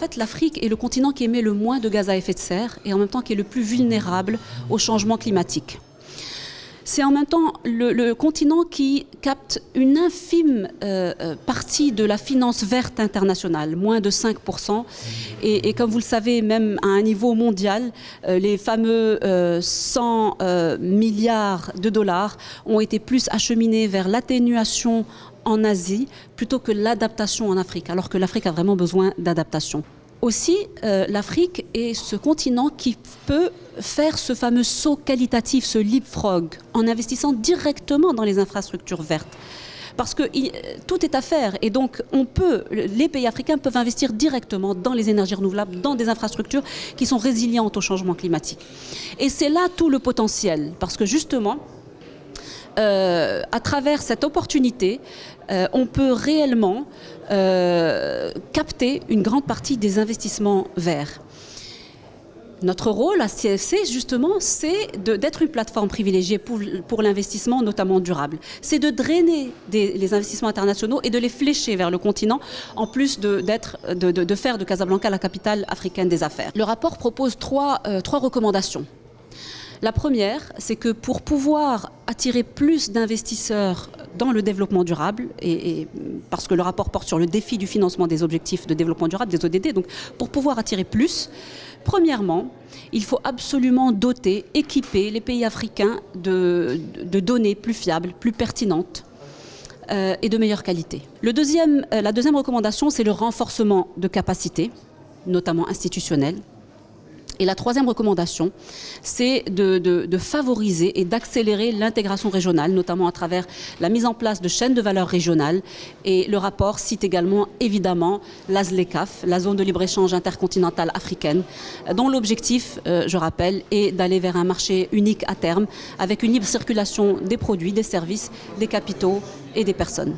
fait, l'Afrique est le continent qui émet le moins de gaz à effet de serre et en même temps qui est le plus vulnérable au changement climatique. C'est en même temps le continent qui capte une infime partie de la finance verte internationale, moins de 5%. Et comme vous le savez, même à un niveau mondial, les fameux 100 milliards de dollars ont été plus acheminés vers l'atténuation en Asie plutôt que l'adaptation en Afrique, alors que l'Afrique a vraiment besoin d'adaptation. Aussi, l'Afrique est ce continent qui peut faire ce fameux saut qualitatif, ce leapfrog, en investissant directement dans les infrastructures vertes. Parce que tout est à faire et donc les pays africains peuvent investir directement dans les énergies renouvelables, dans des infrastructures qui sont résilientes au changement climatique. Et c'est là tout le potentiel, parce que justement, à travers cette opportunité, on peut réellement capter une grande partie des investissements verts. Notre rôle à CFC, justement, c'est d'être une plateforme privilégiée pour l'investissement, notamment durable. C'est de drainer les investissements internationaux et de les flécher vers le continent, en plus de faire de Casablanca la capitale africaine des affaires. Le rapport propose trois recommandations. La première, c'est que pour pouvoir attirer plus d'investisseurs dans le développement durable, et parce que le rapport porte sur le défi du financement des objectifs de développement durable, des ODD, donc pour pouvoir attirer plus, premièrement, il faut absolument équiper les pays africains de données plus fiables, plus pertinentes et de meilleure qualité. La deuxième recommandation, c'est le renforcement de capacités, notamment institutionnelles. Et la troisième recommandation, c'est de favoriser et d'accélérer l'intégration régionale, notamment à travers la mise en place de chaînes de valeur régionales. Et le rapport cite également, évidemment, l'ASLECAF, la zone de libre-échange intercontinentale africaine, dont l'objectif, je rappelle, est d'aller vers un marché unique à terme, avec une libre circulation des produits, des services, des capitaux et des personnes.